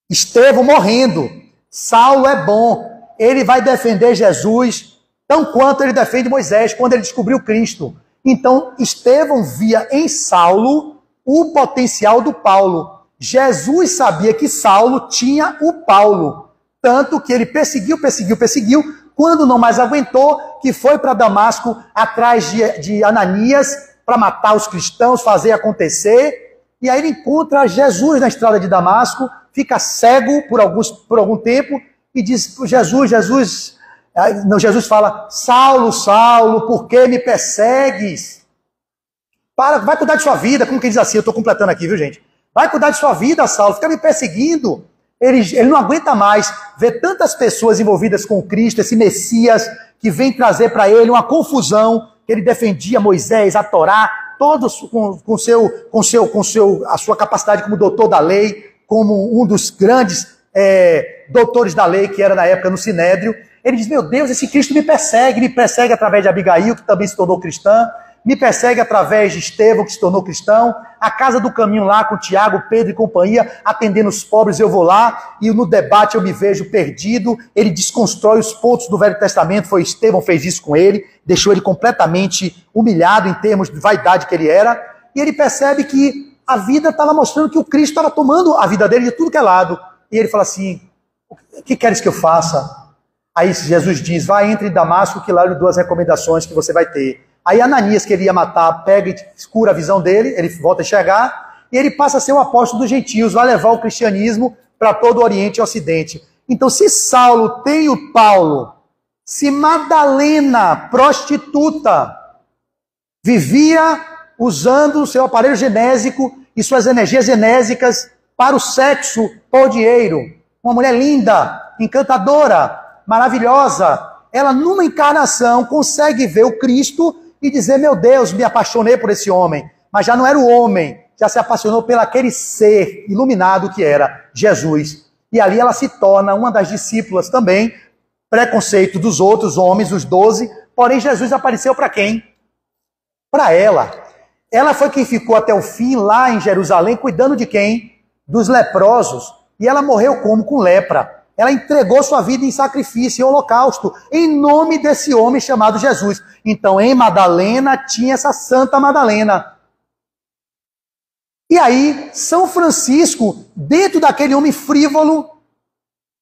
Estevão morrendo. Saulo é bom. Ele vai defender Jesus tão quanto ele defende Moisés, quando ele descobriu Cristo. Então, Estevão via em Saulo o potencial do Paulo. Jesus sabia que Saulo tinha o Paulo. Tanto que ele perseguiu. Quando não mais aguentou, que foi para Damasco atrás de Ananias para matar os cristãos, fazer acontecer. E aí ele encontra Jesus na estrada de Damasco, fica cego por algum tempo e diz, Jesus fala, Saulo, Saulo, por que me persegues? Vai cuidar de sua vida, como que diz assim, eu estou completando aqui, viu gente? Vai cuidar de sua vida, Saulo, fica me perseguindo. Ele não aguenta mais ver tantas pessoas envolvidas com Cristo, esse Messias, que vem trazer para ele uma confusão, que ele defendia Moisés, a Torá, todos com a sua capacidade como doutor da lei, como um dos grandes doutores da lei, que era na época no Sinédrio. Ele diz, meu Deus, esse Cristo me persegue através de Abigail, que também se tornou cristã, me persegue através de Estevão, que se tornou cristão, a Casa do Caminho lá com Tiago, Pedro e companhia, atendendo os pobres, eu vou lá, e no debate eu me vejo perdido, ele desconstrói os pontos do Velho Testamento, foi Estevão fez isso com ele, deixou ele completamente humilhado em termos de vaidade que ele era, e ele percebe que a vida estava mostrando que o Cristo estava tomando a vida dele de tudo que é lado, e ele fala assim, o que queres que eu faça? Aí Jesus diz, vai, entre em Damasco, que lá eu lhe dou as recomendações que você vai ter. Aí Ananias, que ele ia matar, pega e cura a visão dele, ele volta a enxergar, e ele passa a ser o apóstolo dos gentios, vai levar o cristianismo para todo o Oriente e Ocidente. Então, se Saulo tem o Paulo, se Madalena, prostituta, vivia usando o seu aparelho genésico e suas energias genésicas para o sexo por dinheiro, uma mulher linda, encantadora, maravilhosa, ela numa encarnação consegue ver o Cristo e dizer, meu Deus, me apaixonei por esse homem. Mas já não era o homem, já se apaixonou pelo aquele ser iluminado que era Jesus. E ali ela se torna uma das discípulas também, preconceito dos outros homens, os 12, porém Jesus apareceu para quem? Para ela. Ela foi quem ficou até o fim lá em Jerusalém, cuidando de quem? Dos leprosos. E ela morreu como? Com lepra. Ela entregou sua vida em sacrifício, em holocausto, em nome desse homem chamado Jesus. Então, em Madalena, tinha essa Santa Madalena. E aí, São Francisco, dentro daquele homem frívolo,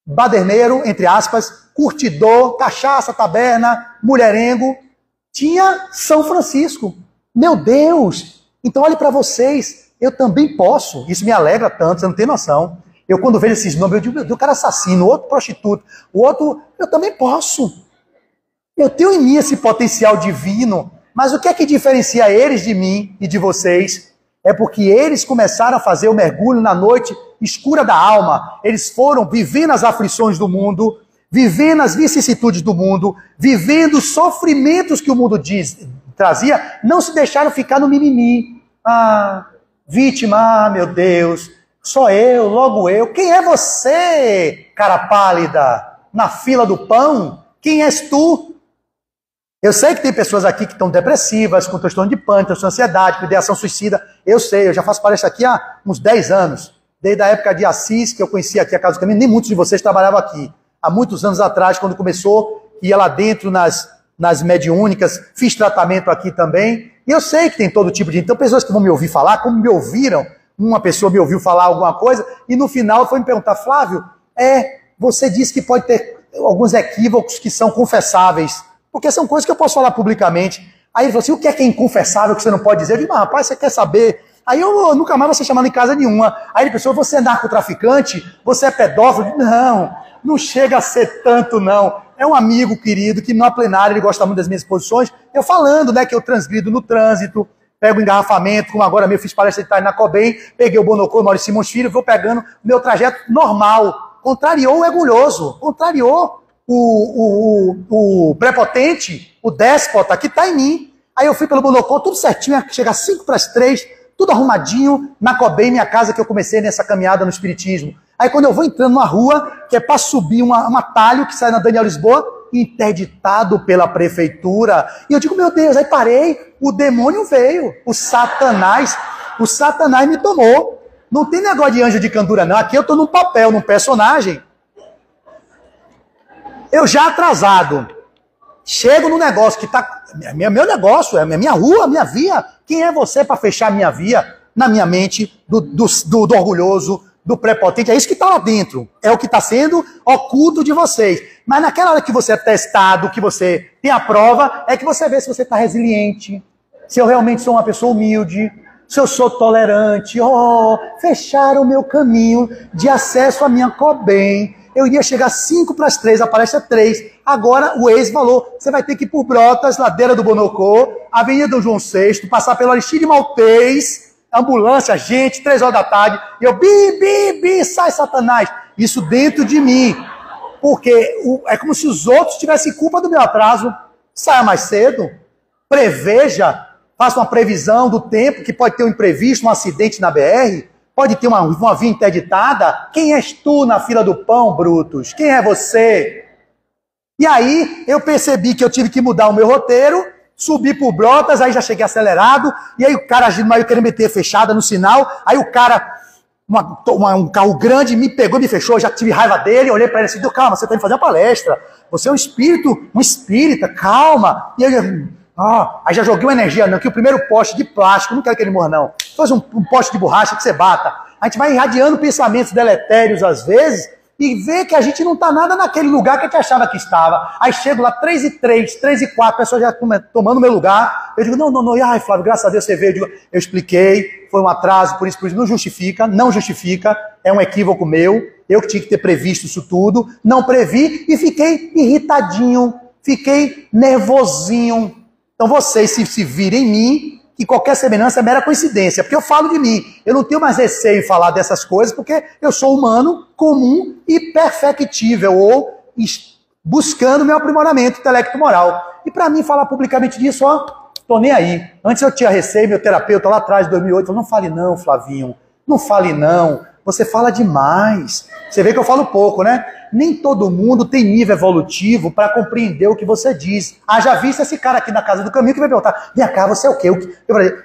baderneiro, entre aspas, curtidor, cachaça, taberna, mulherengo, tinha São Francisco. Meu Deus! Então, olhe para vocês, eu também posso. Isso me alegra tanto, você não tem noção. Eu, quando vejo esses nomes, eu digo, meu Deus, o cara assassino, o outro prostituto, o outro, eu também posso. Eu tenho em mim esse potencial divino, mas o que é que diferencia eles de mim e de vocês? É porque eles começaram a fazer o mergulho na noite escura da alma. Eles foram vivendo as aflições do mundo, vivendo as vicissitudes do mundo, vivendo os sofrimentos que o mundo trazia, não se deixaram ficar no mimimi. Vítima, meu Deus... Só eu, logo eu. Quem é você, cara pálida, na fila do pão? Quem és tu? Eu sei que tem pessoas aqui que estão depressivas, com transtorno de pânico, transtorno de ansiedade, com ideação suicida. Eu sei, eu já faço palestra aqui há uns 10 anos. Desde a época de Assis, que eu conheci aqui a Casa do Caminho, nem muitos de vocês trabalhavam aqui. Há muitos anos atrás, quando começou, ia lá dentro nas mediúnicas, fiz tratamento aqui também. E eu sei que tem todo tipo de... Então, pessoas que vão me ouvir falar, como me ouviram, uma pessoa me ouviu falar alguma coisa, e no final foi me perguntar, Flávio, você disse que pode ter alguns equívocos que são confessáveis, porque são coisas que eu posso falar publicamente. Aí ele falou assim, o que é inconfessável que você não pode dizer? Eu digo, rapaz, você quer saber? Aí eu nunca mais vou ser chamado em casa nenhuma. Aí ele pensou, você é narcotraficante? Você é pedófilo? Não chega a ser tanto, não. É um amigo querido que na plenária ele gosta muito das minhas posições, eu falando, né, que eu transgrido no trânsito, pego o engarrafamento, como agora mesmo fiz palestra de tarde na Cobem, peguei o Bonocô, Maurício Simões Filho, vou pegando meu trajeto normal. Contrariou o orgulhoso, contrariou o prepotente, o déspota que está em mim. Aí eu fui pelo Bonocô, tudo certinho, chegar 5 para as 3, tudo arrumadinho, na Cobem, minha casa que eu comecei nessa caminhada no Espiritismo. Aí quando eu vou entrando numa rua, que é para subir um atalho que sai na Daniel Lisboa, interditado pela prefeitura. E eu digo, meu Deus, aí parei, o demônio veio, o Satanás me tomou. Não tem negócio de anjo de candura, não. Aqui eu estou num papel, num personagem. Eu já atrasado, chego no negócio que tá... Meu negócio, é minha rua, minha via. Quem é você para fechar a minha via na minha mente do orgulhoso, do prepotente? É isso que está lá dentro. É o que está sendo oculto de vocês. Mas naquela hora que você é testado, que você tem a prova, é que você vê se você está resiliente, se eu realmente sou uma pessoa humilde, se eu sou tolerante. Fecharam o meu caminho de acesso à minha Cobem. Eu iria chegar 2:55, a palestra é 3. Agora o ex falou, você vai ter que ir por Brotas, ladeira do Bonocô, Avenida do João VI, passar pelo Aristide Maltês, ambulância, gente, 3 horas da tarde. E eu, bi, sai Satanás. Isso dentro de mim. Porque é como se os outros tivessem culpa do meu atraso. Saia mais cedo, preveja, faça uma previsão do tempo, que pode ter um imprevisto, um acidente na BR, pode ter uma via interditada. Quem és tu na fila do pão, Brutus? Quem é você? E aí eu percebi que eu tive que mudar o meu roteiro, subi por Brotas, aí já cheguei acelerado, e aí o cara agindo, mas eu queria meter fechada no sinal, aí o cara, um carro grande, me pegou, me fechou, já tive raiva dele, olhei para ele assim, calma, você está indo fazer uma palestra, você é um espírita, calma. E aí, aí já joguei uma energia, não, que o primeiro poste de plástico, não quero que ele morra não, faz um poste de borracha que você bata. A gente vai irradiando pensamentos deletérios às vezes, e vê que a gente não está nada naquele lugar que a gente achava que estava. Aí chego lá, 3:03, 3:04, a pessoa já tomando meu lugar. Eu digo, não, ai Flávio, graças a Deus você veio. Eu expliquei, foi um atraso, por isso, não justifica, é um equívoco meu. Eu que tinha que ter previsto isso tudo, não previ e fiquei irritadinho, fiquei nervosinho. Então vocês se virem em mim, que qualquer semelhança é mera coincidência, porque eu falo de mim, eu não tenho mais receio em falar dessas coisas, porque eu sou humano, comum e perfectível, ou buscando meu aprimoramento intelecto-moral. E para mim falar publicamente disso, tô nem aí. Antes eu tinha receio, meu terapeuta lá atrás, em 2008, falou, não fale não, Flavinho, não fale não, você fala demais. Você vê que eu falo pouco, né? Nem todo mundo tem nível evolutivo para compreender o que você diz. Já visto esse cara aqui na Casa do Caminho que vai perguntar, vem cá, você é o quê?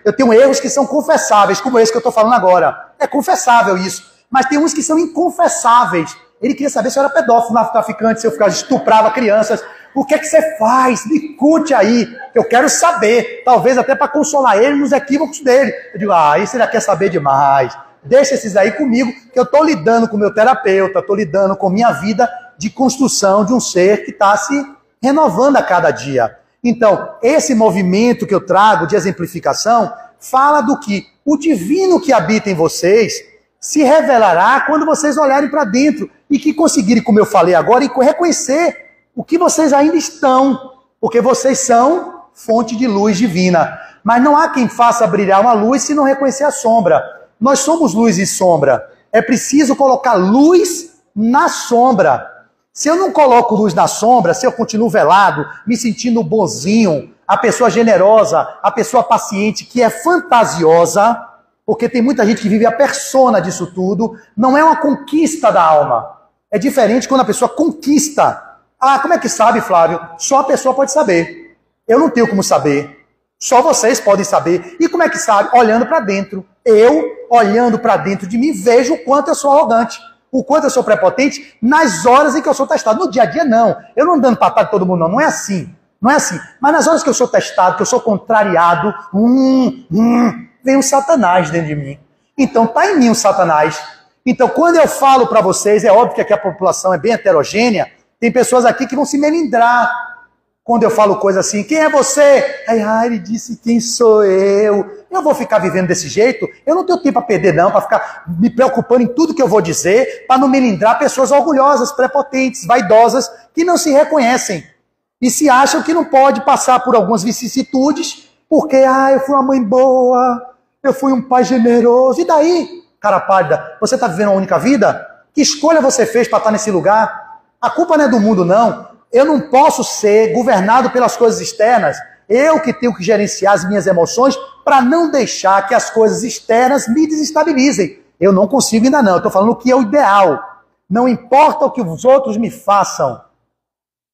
Eu tenho erros que são confessáveis, como esse que eu estou falando agora. É confessável isso. Mas tem uns que são inconfessáveis. Ele queria saber se eu era pedófilo, narcotraficante, se eu estuprava crianças. O que é que você faz? Me conte aí. Eu quero saber. Talvez até para consolar ele nos equívocos dele. Eu digo, isso ele já quer saber demais. Deixa esses aí comigo, que eu estou lidando com o meu terapeuta, estou lidando com minha vida de construção de um ser que está se renovando a cada dia. Então, esse movimento que eu trago de exemplificação fala do que o divino que habita em vocês se revelará quando vocês olharem para dentro e que conseguirem, como eu falei agora, e reconhecer o que vocês ainda estão, porque vocês são fonte de luz divina. Mas não há quem faça brilhar uma luz se não reconhecer a sombra. Nós somos luz e sombra. É preciso colocar luz na sombra. Se eu não coloco luz na sombra, se eu continuo velado, me sentindo bonzinho, a pessoa generosa, a pessoa paciente, que é fantasiosa, porque tem muita gente que vive a persona disso tudo, não é uma conquista da alma. É diferente quando a pessoa conquista. Como é que sabe, Flávio? Só a pessoa pode saber. Eu não tenho como saber. Só vocês podem saber. E como é que sabe? Olhando para dentro. Eu, olhando para dentro de mim, vejo o quanto eu sou arrogante, o quanto eu sou prepotente nas horas em que eu sou testado. No dia a dia, não. Eu não dando patada de todo mundo, não. Não é assim. Não é assim. Mas nas horas que eu sou testado, que eu sou contrariado, vem um Satanás dentro de mim. Então, tá em mim um Satanás. Então, quando eu falo para vocês, é óbvio que aqui a população é bem heterogênea, tem pessoas aqui que vão se melindrar quando eu falo coisa assim, quem é você? Ele disse, quem sou eu? Eu vou ficar vivendo desse jeito? Eu não tenho tempo para perder não, para ficar me preocupando em tudo que eu vou dizer, para não melindrar pessoas orgulhosas, prepotentes, vaidosas, que não se reconhecem. E se acham que não pode passar por algumas vicissitudes, porque, eu fui uma mãe boa, eu fui um pai generoso. E daí, cara pálida, você está vivendo uma única vida? Que escolha você fez para estar nesse lugar? A culpa não é do mundo, não. Eu não posso ser governado pelas coisas externas. Eu que tenho que gerenciar as minhas emoções para não deixar que as coisas externas me desestabilizem. Eu não consigo ainda não. Eu estou falando o que é o ideal. Não importa o que os outros me façam.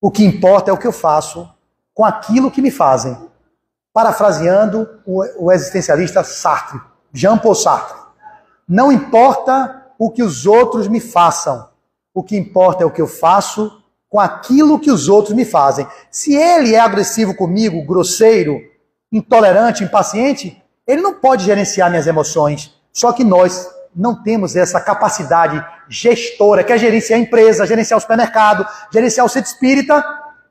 O que importa é o que eu faço com aquilo que me fazem. Parafraseando o existencialista Sartre, Jean-Paul Sartre. Não importa o que os outros me façam. O que importa é o que eu faço com aquilo que os outros me fazem. Se ele é agressivo comigo, grosseiro, intolerante, impaciente, ele não pode gerenciar minhas emoções. Só que nós não temos essa capacidade gestora, que é gerenciar a empresa, gerenciar o supermercado, gerenciar o centro espírita,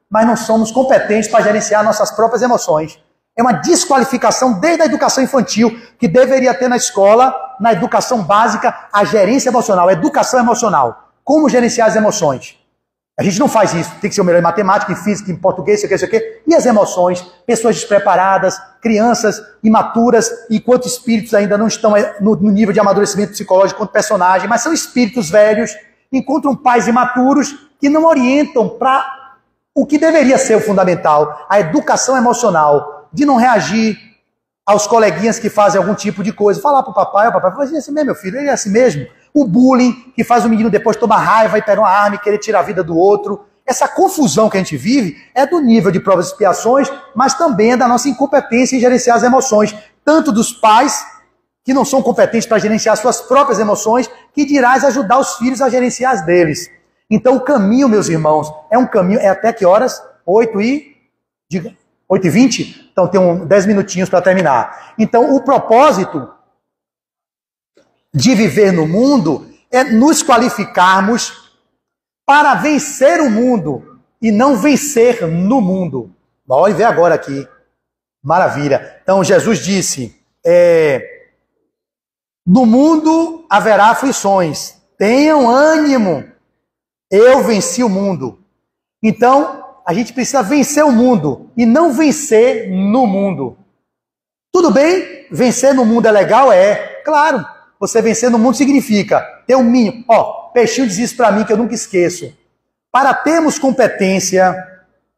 mas não somos competentes para gerenciar nossas próprias emoções. É uma desqualificação desde a educação infantil, que deveria ter na escola, na educação básica, a gerência emocional, a educação emocional. Como gerenciar as emoções? A gente não faz isso. Tem que ser o melhor em matemática, em física, em português, isso aqui. E as emoções? Pessoas despreparadas, crianças imaturas, enquanto espíritos ainda não estão no nível de amadurecimento psicológico quanto personagem, mas são espíritos velhos, encontram pais imaturos que não orientam para o que deveria ser o fundamental, a educação emocional, de não reagir aos coleguinhas que fazem algum tipo de coisa. Falar para o papai, faz assim mesmo, meu filho, ele é assim mesmo. O bullying, que faz o menino depois tomar raiva e pegar uma arma e querer tirar a vida do outro. Essa confusão que a gente vive é do nível de provas e expiações, mas também é da nossa incompetência em gerenciar as emoções. Tanto dos pais, que não são competentes para gerenciar suas próprias emoções, que dirás ajudar os filhos a gerenciar as deles. Então o caminho, meus irmãos, é um caminho, é até que horas? 8h20? Então tem 10 minutinhos para terminar. Então o propósito de viver no mundo é nos qualificarmos para vencer o mundo e não vencer no mundo. Olha, vê agora aqui. Maravilha. Então Jesus disse, no mundo haverá aflições. Tenham ânimo. Eu venci o mundo. Então, a gente precisa vencer o mundo e não vencer no mundo. Tudo bem? Vencer no mundo é legal? É. Claro. Você vencer no mundo significa ter um mínimo. Peixinho diz isso para mim que eu nunca esqueço. Para termos competência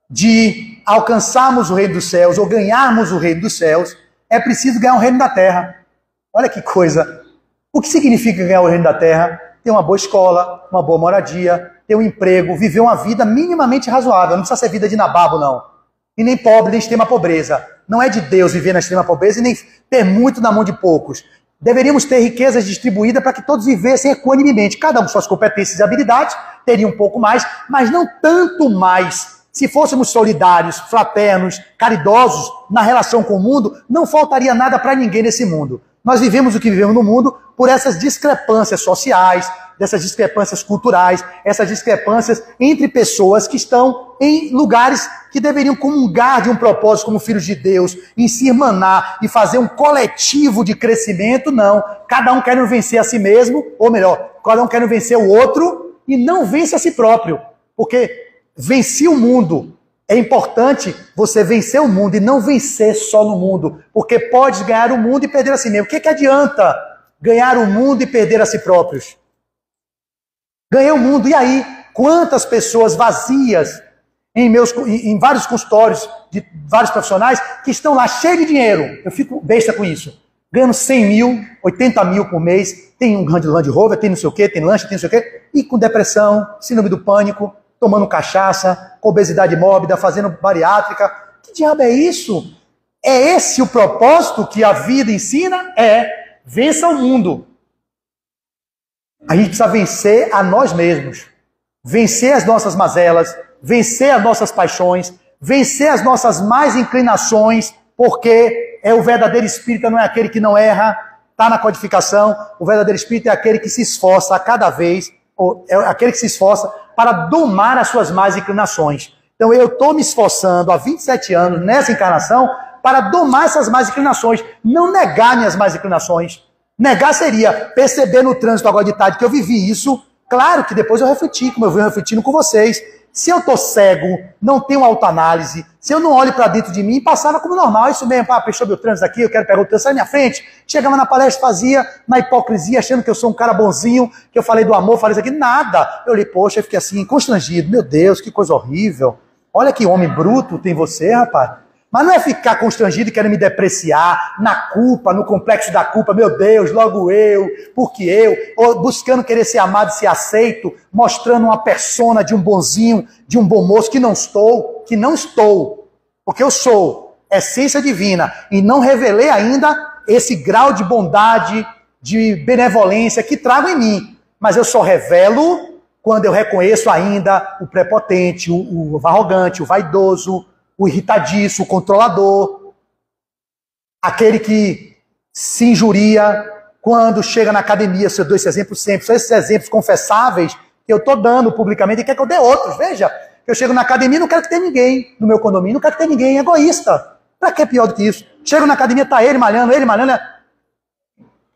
de alcançarmos o reino dos céus ou ganharmos o reino dos céus, é preciso ganhar o reino da terra. Olha que coisa. O que significa ganhar o reino da terra? Ter uma boa escola, uma boa moradia, ter um emprego, viver uma vida minimamente razoável. Não precisa ser vida de nababo, não. E nem pobre, nem extrema pobreza. Não é de Deus viver na extrema pobreza e nem ter muito na mão de poucos. Deveríamos ter riquezas distribuídas para que todos vivessem equanimemente. Cada um com suas competências e habilidades, teria um pouco mais, mas não tanto mais. Se fôssemos solidários, fraternos, caridosos na relação com o mundo, não faltaria nada para ninguém nesse mundo. Nós vivemos o que vivemos no mundo por essas discrepâncias sociais, dessas discrepâncias culturais, essas discrepâncias entre pessoas que estão em lugares que deveriam comungar de um propósito como filhos de Deus, em se irmanar e fazer um coletivo de crescimento, não. Cada um querendo vencer a si mesmo, ou melhor, cada um querendo vencer o outro e não vence a si próprio. Porque vencer o mundo, é importante você vencer o mundo e não vencer só no mundo, porque pode ganhar o mundo e perder a si mesmo. O que adianta ganhar o mundo e perder a si próprios? Ganhei o mundo, e aí? Quantas pessoas vazias em vários consultórios de vários profissionais que estão lá cheios de dinheiro. Eu fico besta com isso. Ganhando 100 mil, 80 mil por mês, tem um grande Land Rover, tem não sei o quê, tem lanche, tem não sei o quê, e com depressão, síndrome do pânico, tomando cachaça, com obesidade mórbida, fazendo bariátrica. Que diabo é isso? É esse o propósito que a vida ensina? Vença o mundo. A gente precisa vencer a nós mesmos. Vencer as nossas mazelas, vencer as nossas paixões, vencer as nossas más inclinações, porque o verdadeiro espírita não é aquele que não erra, está na codificação. O verdadeiro espírita é aquele que se esforça a cada vez, ou é aquele que se esforça para domar as suas más inclinações. Então eu estou me esforçando há 27 anos nessa encarnação para domar essas más inclinações, não negar minhas más inclinações. Negar seria perceber no trânsito agora de tarde que eu vivi isso. Claro que depois eu refleti, como eu venho refletindo com vocês. Se eu estou cego, não tenho autoanálise, se eu não olho para dentro de mim, passava como normal. Isso mesmo, fechou meu trânsito aqui, eu quero pegar o trânsito, sai na minha frente. Chegava na palestra, fazia na hipocrisia, achando que eu sou um cara bonzinho, que eu falei do amor, falei isso aqui, nada. Eu olhei, poxa, eu fiquei assim, constrangido. Meu Deus, que coisa horrível. Olha que homem bruto tem você, rapaz. Mas não é ficar constrangido e querer me depreciar na culpa, no complexo da culpa, meu Deus, logo eu, porque eu, ou buscando querer ser amado e ser aceito, mostrando uma persona de um bonzinho, de um bom moço, que não estou, porque eu sou essência divina e não revelei ainda esse grau de bondade, de benevolência que trago em mim. Mas eu só revelo quando eu reconheço ainda o prepotente, o arrogante, o vaidoso, o irritadiço, o controlador, aquele que se injuria quando chega na academia. Eu dou esse exemplo sempre, são esses exemplos confessáveis que eu estou dando publicamente e quer que eu dê outros. Veja, eu chego na academia e não quero que tenha ninguém no meu condomínio, não quero que tenha ninguém, egoísta. Para que é pior do que isso? Chego na academia, tá ele malhando,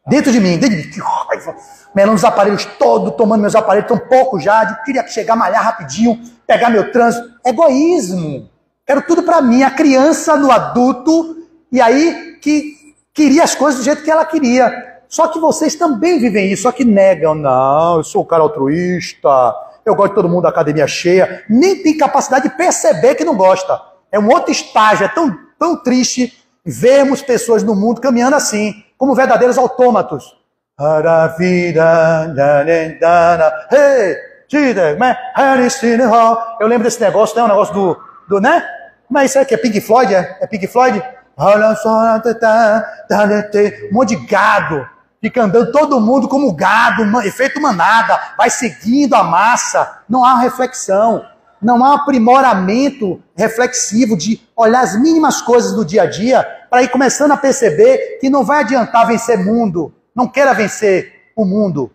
dentro de mim, que raiva, melando os aparelhos todos, tomando meus aparelhos, tão pouco já, queria chegar, malhar rapidinho, pegar meu trânsito. Egoísmo. Quero tudo para mim, a criança no adulto, e aí que queria as coisas do jeito que ela queria. Só que vocês também vivem isso, só que negam. Não, eu sou um cara altruísta, eu gosto de todo mundo da academia cheia. Nem tem capacidade de perceber que não gosta. É um outro estágio, é tão triste vermos pessoas no mundo caminhando assim, como verdadeiros autômatos. Eu lembro desse negócio, né? Um negócio né? Mas isso aqui é Pink Floyd? É Pink Floyd? Um monte de gado. Fica andando todo mundo como gado, efeito manada. Vai seguindo a massa. Não há reflexão. Não há aprimoramento reflexivo de olhar as mínimas coisas do dia a dia para ir começando a perceber que não vai adiantar vencer mundo. Não queira vencer o mundo.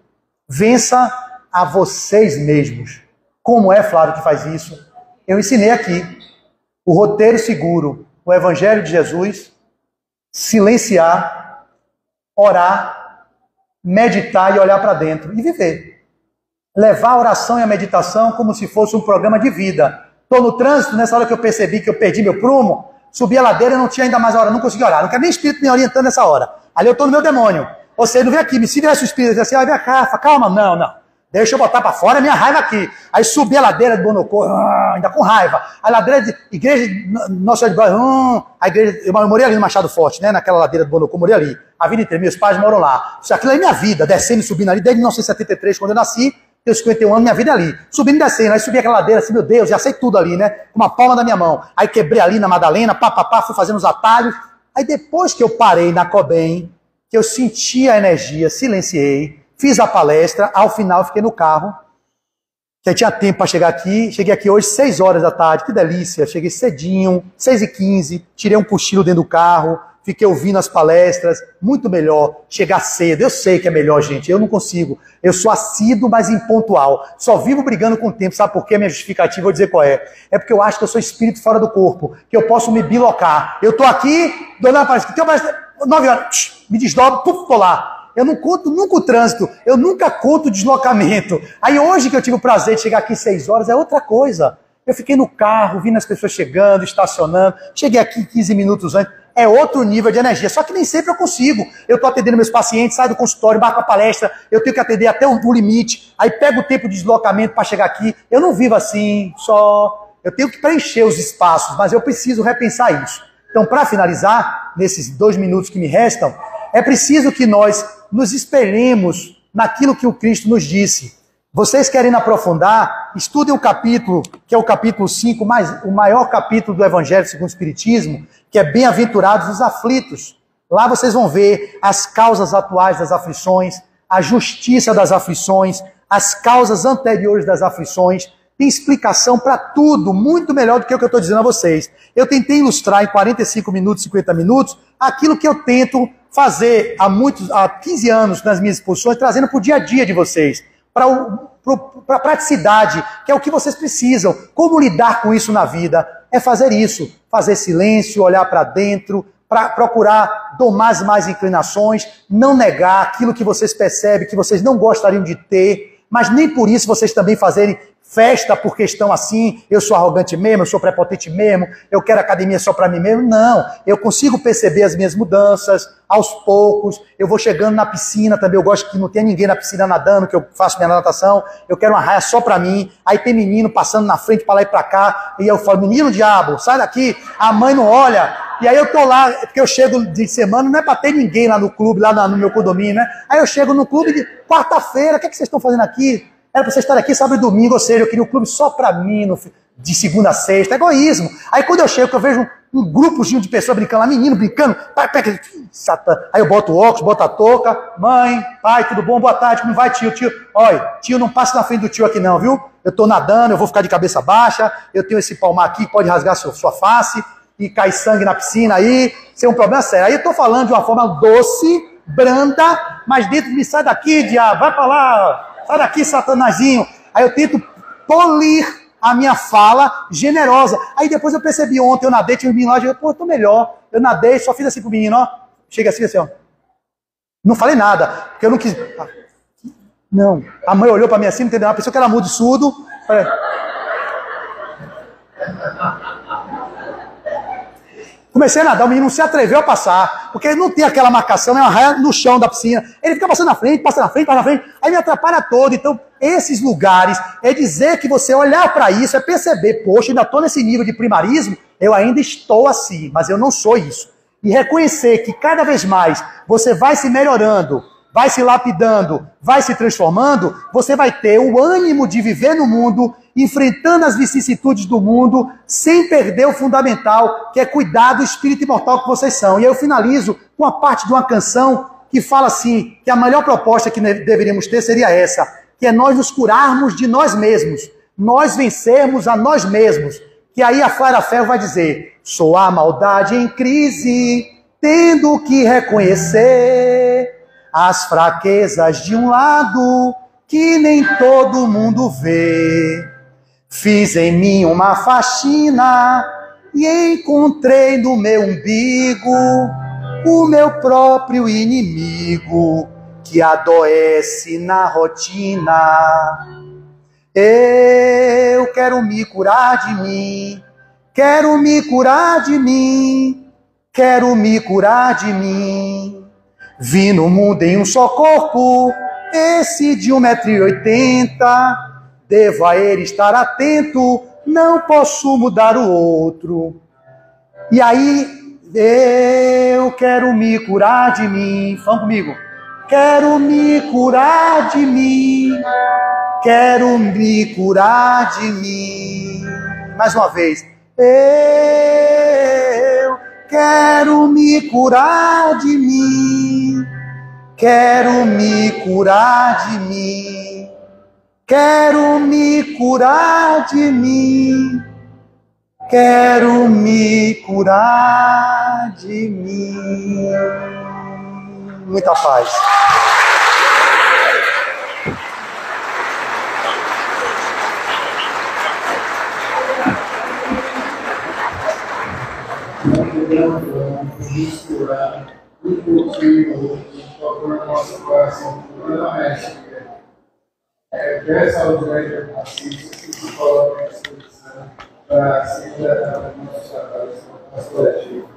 Vença a vocês mesmos. Como é Flávio que faz isso? Eu ensinei aqui. O roteiro seguro, o Evangelho de Jesus, silenciar, orar, meditar e olhar para dentro e viver. Levar a oração e a meditação como se fosse um programa de vida. Estou no trânsito, nessa hora que eu percebi que eu perdi meu prumo, subi a ladeira, não tinha ainda mais hora, não consegui orar. Não quero nem espírito me orientando nessa hora. Ali eu estou no meu demônio. Você não vem aqui, se viesse o espírito assim, vem cá, calma, não. Deixa eu botar para fora a minha raiva aqui. Aí subi a ladeira de Bonocô, ainda com raiva. A ladeira de igreja, Nossa Senhora de Brás, a igreja, eu morei ali no Machado Forte, né? Naquela ladeira de Bonocô, morei ali. A vida inteira, meus pais moram lá. Isso aquilo é minha vida, descendo e subindo ali, desde 1973, quando eu nasci, tenho 51 anos, minha vida é ali. Subindo e descendo, aí subi aquela ladeira, assim, meu Deus, já sei tudo ali, né? Com uma palma da minha mão. Aí quebrei ali na Madalena, fui fazendo os atalhos. Aí depois que eu parei na Cobem, que eu senti a energia, silenciei, fiz a palestra, ao final fiquei no carro, que tinha tempo para chegar aqui. Cheguei aqui hoje 6 horas da tarde, que delícia. Cheguei cedinho, 6h15, tirei um cochilo dentro do carro, fiquei ouvindo as palestras. Muito melhor chegar cedo. Eu sei que é melhor, gente, eu não consigo. Eu sou assíduo, mas impontual. Só vivo brigando com o tempo. Sabe por quê? Minha justificativa, vou dizer qual é. É porque eu acho que eu sou espírito fora do corpo, que eu posso me bilocar. Eu tô aqui, dou na palestra, 9 horas, me desdobro, vou lá. Eu não conto nunca o trânsito, eu nunca conto o deslocamento. Aí hoje que eu tive o prazer de chegar aqui 6 horas, é outra coisa. Eu fiquei no carro, vendo as pessoas chegando, estacionando, cheguei aqui 15 minutos antes, é outro nível de energia. Só que nem sempre eu consigo. Eu estou atendendo meus pacientes, saio do consultório, marco a palestra, eu tenho que atender até o limite, aí pego o tempo de deslocamento para chegar aqui. Eu não vivo assim, eu tenho que preencher os espaços, mas eu preciso repensar isso. Então, para finalizar, nesses 2 minutos que me restam, é preciso que nós nos espelhemos naquilo que o Cristo nos disse. Vocês querem aprofundar? Estudem o capítulo, que é o capítulo 5, o maior capítulo do Evangelho segundo o Espiritismo, que é Bem-aventurados os aflitos. Lá vocês vão ver as causas atuais das aflições, a justiça das aflições, as causas anteriores das aflições. Tem explicação para tudo, muito melhor do que o que eu estou dizendo a vocês. Eu tentei ilustrar em 45 minutos, 50 minutos, aquilo que eu tento fazer há 15 anos nas minhas exposições, trazendo para o dia a dia de vocês, para a praticidade, que é o que vocês precisam. Como lidar com isso na vida? É fazer isso, fazer silêncio, olhar para dentro, para procurar domar as más inclinações, não negar aquilo que vocês percebem, que vocês não gostariam de ter, mas nem por isso vocês também fazerem festa porque estão assim, eu sou arrogante mesmo, eu sou prepotente mesmo, eu quero academia só para mim mesmo. Não, eu consigo perceber as minhas mudanças, aos poucos, eu vou chegando na piscina também, eu gosto que não tenha ninguém na piscina nadando, que eu faço minha natação, eu quero uma raia só para mim, aí tem menino passando na frente para lá e para cá, e eu falo, menino diabo, sai daqui, a mãe não olha, e aí eu tô lá, porque eu chego de semana, não é para ter ninguém lá no clube, lá no meu condomínio, né? Aí eu chego no clube de quarta-feira, o que vocês estão fazendo aqui? Era para vocês estarem aqui sábado e domingo, ou seja, eu queria o clube só para mim, de segunda a sexta, egoísmo. Aí quando eu chego, que eu vejo um grupozinho de pessoas brincando lá, menino brincando, aí eu boto o óculos, boto a touca, mãe, pai, tudo bom? Boa tarde, como vai, tio? Olha, tio, não passa na frente do tio aqui não, viu? Eu tô nadando, eu vou ficar de cabeça baixa, eu tenho esse palmar aqui que pode rasgar sua face, e cai sangue na piscina aí, isso é um problema sério. Aí eu tô falando de uma forma doce, branda, mas dentro de mim, sai daqui, diabo, vai pra lá, sai daqui, satanazinho. Aí eu tento polir a minha fala generosa. Aí depois eu percebi ontem, eu nadei, tinha um menino lá, eu pô, eu tô melhor. Eu nadei, só fiz assim pro menino, ó. Chega assim, ó. Não falei nada, porque eu não quis... Não. A mãe olhou pra mim assim, não entendeu? Ela pensou que era mudo e surdo. Falei... Comecei a nadar, o menino não se atreveu a passar, porque ele não tem aquela marcação, é uma raia no chão da piscina. Ele fica passando na frente, passa na frente, passa na frente, aí me atrapalha todo. Então, esses lugares, é dizer que você olhar para isso, é perceber, poxa, ainda estou nesse nível de primarismo, eu ainda estou assim, mas eu não sou isso. E reconhecer que cada vez mais você vai se melhorando, vai se lapidando, vai se transformando, você vai ter o ânimo de viver no mundo, enfrentando as vicissitudes do mundo, sem perder o fundamental, que é cuidar do espírito imortal que vocês são. E aí eu finalizo com a parte de uma canção que fala assim, que a melhor proposta que deveríamos ter seria essa, que é nós nos curarmos de nós mesmos, nós vencermos a nós mesmos. Que aí a Clara Ferro vai dizer, sou a maldade em crise, tendo que reconhecer as fraquezas de um lado que nem todo mundo vê. Fiz em mim uma faxina e encontrei no meu umbigo o meu próprio inimigo que adoece na rotina. Eu quero me curar de mim, quero me curar de mim, quero me curar de mim. Vi no mundo em um só corpo, esse de 1,80 m. Devo a ele estar atento, não posso mudar o outro. E aí, eu quero me curar de mim. Vamos comigo. Quero me curar de mim, quero me curar de mim. Mais uma vez. Eu quero me curar de mim, quero me curar de mim. Quero me curar de mim, quero me curar de mim. Muita paz. Misturar um pouquinho o nosso coração, peça ao direito assista que se coloca à disposição para se tratar dos nossos trabalhos coletivos.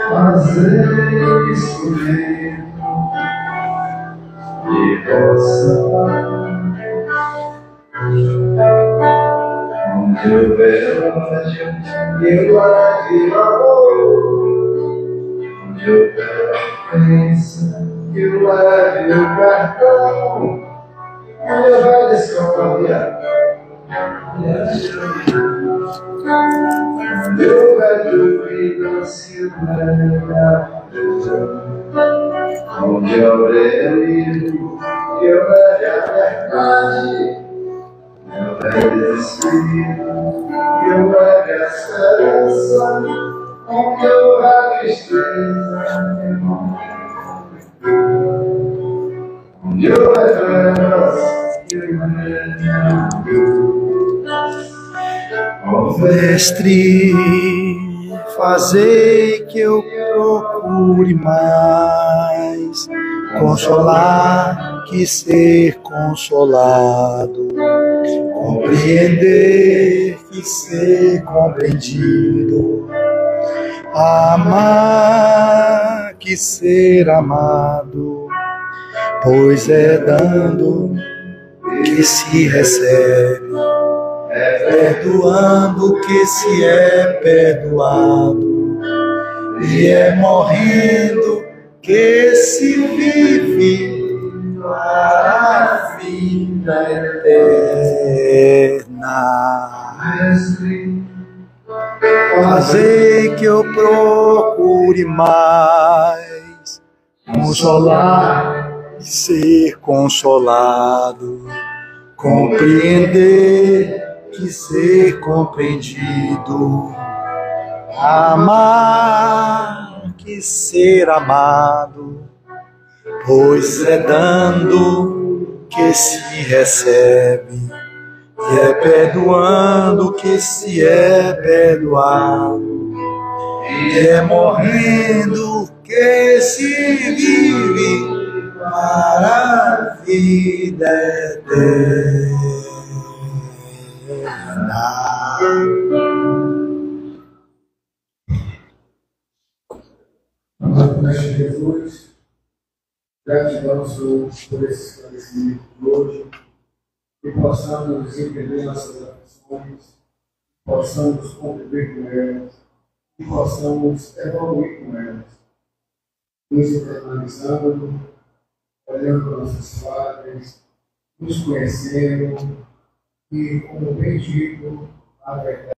Fazer isso mesmo e possa onde houver ódio eu leve amor, onde houver ofensa eu leve o perdão, onde houver discórdia onde houver dúvida se leve a perdão, onde houver erro eu leve a verdade, eu leve desespero, eu leve a esperança, onde houver tristeza, onde houver trevas, Ó Mestre, fazei que eu procure mais consolar que ser consolado, compreender que ser compreendido, amar que ser amado, pois é dando que se recebe, é perdoando que se é perdoado, e é morrendo que se vive para a vida eterna. Fazei que eu procure mais consolar e ser consolado, compreender que ser compreendido, amar que ser amado, pois é dando que se recebe, e é perdoando que se é perdoado, e é morrendo que se vive para a vida eterna. Amado Mestre Jesus, gratidão, Senhor, por esse esclarecimento de hoje, que possamos entender nossas aflições, possamos conviver com elas, e possamos evoluir com elas, nos internalizando, olhando para nossos padres, nos conhecendo e, como bem dito, a verdade.